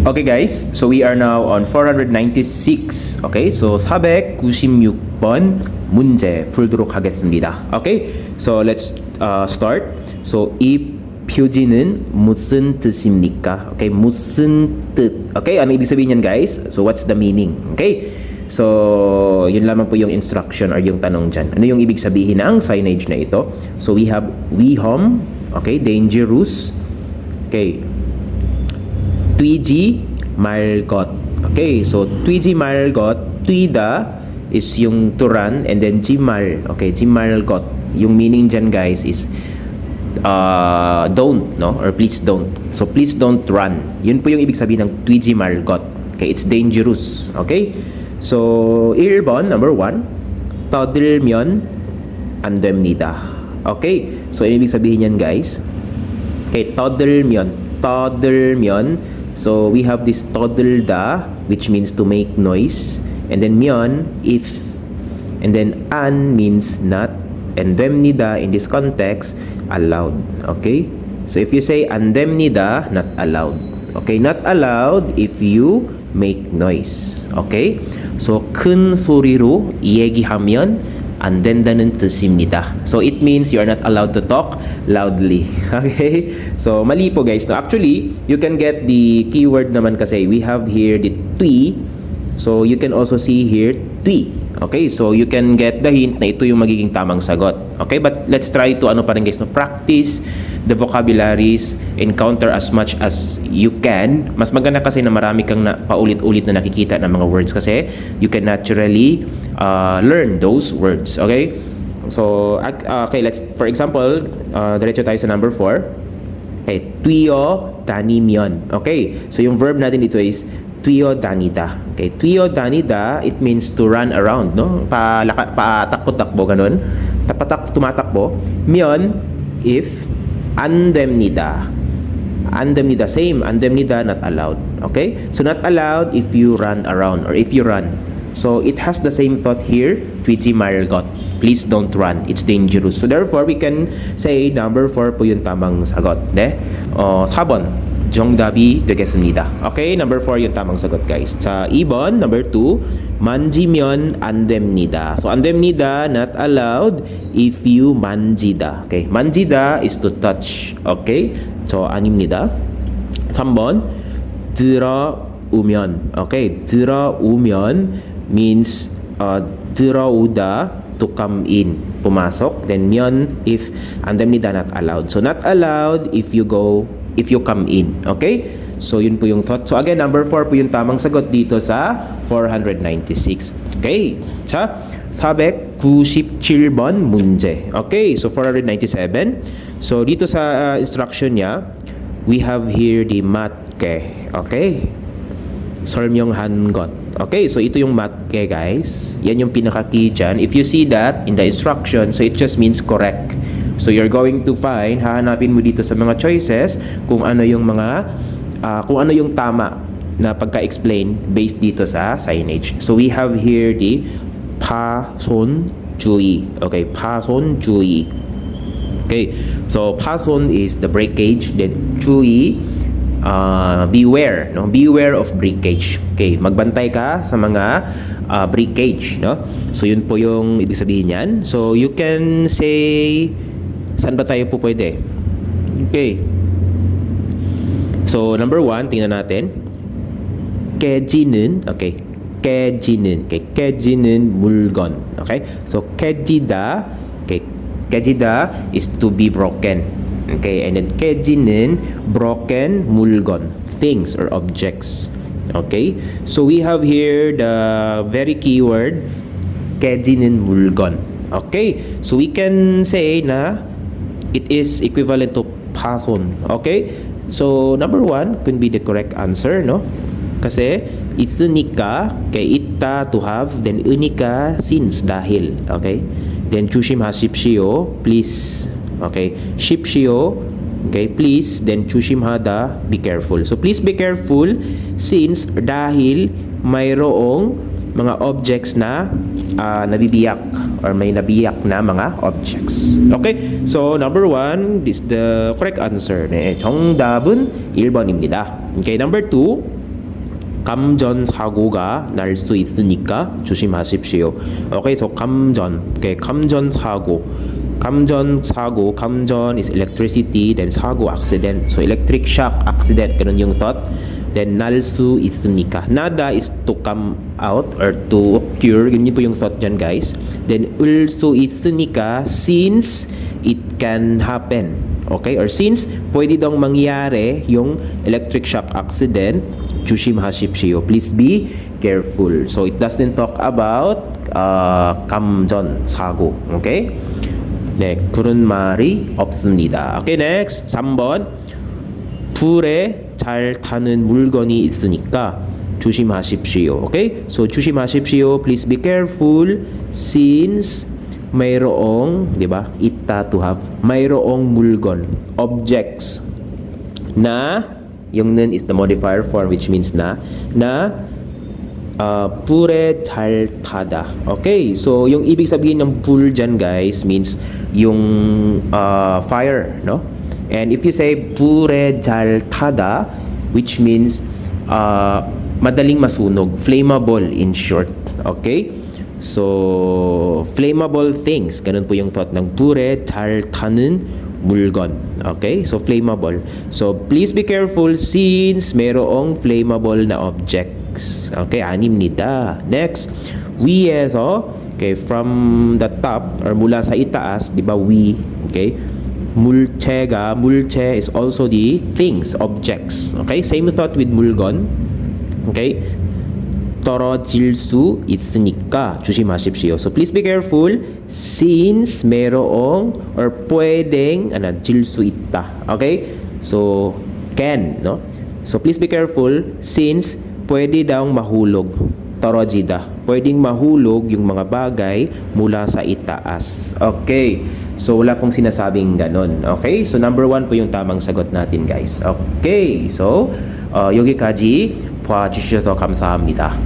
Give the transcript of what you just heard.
Okay guys, so we are now on 496. Okay, so 496번 문제 풀도록 하겠습니다. Okay, so let's start. So 이 표지는 무슨 뜻입니까? Okay, 무슨 뜻? Okay, ano ibig sabihin yan guys? So what's the meaning? Okay, so yun lamang po yung instruction or yung tanong dyan. Ano yung ibig sabihin ng signage na ito? So we have wihom, okay, dangerous, okay, Twiji 말것. Okay, so Twiji 말것, Twida is yung to run, and then Jimal, okay, Jimalgot. Yung meaning dyan guys is don't, no? Or please don't. So please don't run. Yun po yung ibig sabihin ng Twiji 말것. Okay, it's dangerous. Okay? So 1번, number 1, 떠들면 안 됩니다. Okay? So ibig sabihin yan guys. Okay, 떠들면. So we have this 떠들다, which means to make noise, and then 면, if, and then an means not, and 됩니다 in this context, allowed. Okay, so if you say 안 됩니다, not allowed. Okay, not allowed if you make noise. Okay, so 큰 소리로 얘기하면 안 된다는 뜻입니다. So it means you are not allowed to talk loudly. Okay? So mali po guys. No? Actually, you can get the keyword naman kasi we have here the twi. So you can also see here twi. Okay? So you can get the hint na ito yung magiging tamang sagot. Okay? But let's try to ano pa rin guys, no? Practice the vocabularies, encounter as much as you can. Mas maganda kasi na marami kang paulit-ulit na nakikita ng mga words kasi you can naturally learn those words. Okay? So, okay, let's, for example, diretso tayo sa number 4. Okay, tuyo danimyon. Okay, so yung verb natin dito is tuyo danida. Okay, tuyo danida, it means to run around, no? Patakbo-takbo, ganun. Tumatakbo. Myon, if, 안 됩니다. 안 됩니다. Same. 안 됩니다. Not allowed. Okay? So not allowed if you run around or if you run. So it has the same thought here. Twiji 말것. Please don't run. It's dangerous. So therefore, we can say number 4 po yung tamang sagot. 네? 4번. 정답이 되겠습니다. Okay? Number 4 yung tamang sagot guys. Sa 2번, number 2. 만지면 안 됩니다. So 안 됩니다, not allowed if you 만지다. Okay? 만지다 is to touch. Okay? So 아닙니다. 3번. 들어오면. Okay? 들어오면 means 들어오다, to come in. Pumasok. Then 면, if. 안 됩니다, not allowed. So not allowed if you come in. Okay? So yun po yung thought. So again, number 4 po yung tamang sagot dito sa 496. Okay? Sa 497번 문제. Okay? So 497. So dito sa instruction niya, we have here the matke. Okay? 설명한 것. Okay? So ito yung matke guys. Yan yung pinaka-key dyan. If you see that in the instruction, so it just means correct. So you're going to find, hahanapin mo dito sa mga choices kung ano yung mga kung ano yung tama na pagka-explain based dito sa signage. So we have here the 파손주의. Okay, 파손주의. Okay, so 파손 is the breakage, then 주의, beware, no? Beware of breakage. Okay, magbantay ka sa mga breakage, no? So yun po yung ibig sabihin niyan. So you can say, saan ba tayo po pwede? Okay. So number 1, tingnan natin. 깨지는, okay. 깨지는, okay. 깨지는 물건. Okay? So 깨지다, okay. 깨지다 is to be broken. Okay? And then 깨지는, broken 물건, things or objects. Okay? So we have here the very keyword 깨지는 물건. Okay? So we can say na it is equivalent to 파손. Okay? So number 1 can be the correct answer, no? Kasi 있으니까, okay, 있다 to have, then 으니까 since, dahil. Okay? Then 조심하십시오, please. Okay? 십시오, okay, please. Then 조심하다, be careful. So please be careful since, dahil mayroong mga objects na nabibiyak or may nabiyak na mga objects. Okay? So, number 1 is the correct answer. 네, 정답은 1번입니다. Okay, number 2. 감전 사고가 날 수 있으니까 조심하십시오. Okay, so 감전. Okay, 감전 사고. 감전 is electricity, then 사고 accident. So electric shock accident, ganun yung thought. Then 날 수 있으니까. Nada is to come out or to occur. Yun po yung thought dyan, guys. Then 을 수 있으니까 since it can happen. Okay? Or since pwede daw mangyari yung electric shock accident, 조심하십시오. Please be careful. So it doesn't talk about 감전 사고. Okay? 네, 그런 말이 없습니다. Okay, next. 3번. 불에 잘 타는 물건이 있으니까 조심하십시오. Okay? So 조심하십시오. Please be careful since mayroong, di ba? Ita to have. Mayroong mulgon, objects na, yung nun is the modifier form which means na 불에 잘 타다. Okay, so yung ibig sabihin ng 불 dyan, guys, means yung fire, no? And if you say 불에 잘 타다, which means madaling masunog, flammable in short. Okay? So, flammable things. Ganun po yung thought ng 불에 잘 타는 물건. Okay? So, flammable. So, please be careful since mayroong flammable na objects. Okay? Animnida. Next, 위에서, okay, from the top or mula sa itaas, di ba, 위, okay? 물체 is also the things, objects. Okay? Same thought with 물건. Okay? 떨어질 수 있으니까 조심하십시오. So please be careful since merong or pwedeng 질 수 있다. Okay? So can, no? So please be careful since pwede daw mahulog. 떨어지다. Pwedeng mahulog yung mga bagay mula sa itaas. Okay? So wala pong sinasabing ganon. Okay? So number 1 po yung tamang sagot natin, guys. Okay? So 여기까지 봐주셔서 감사합니다.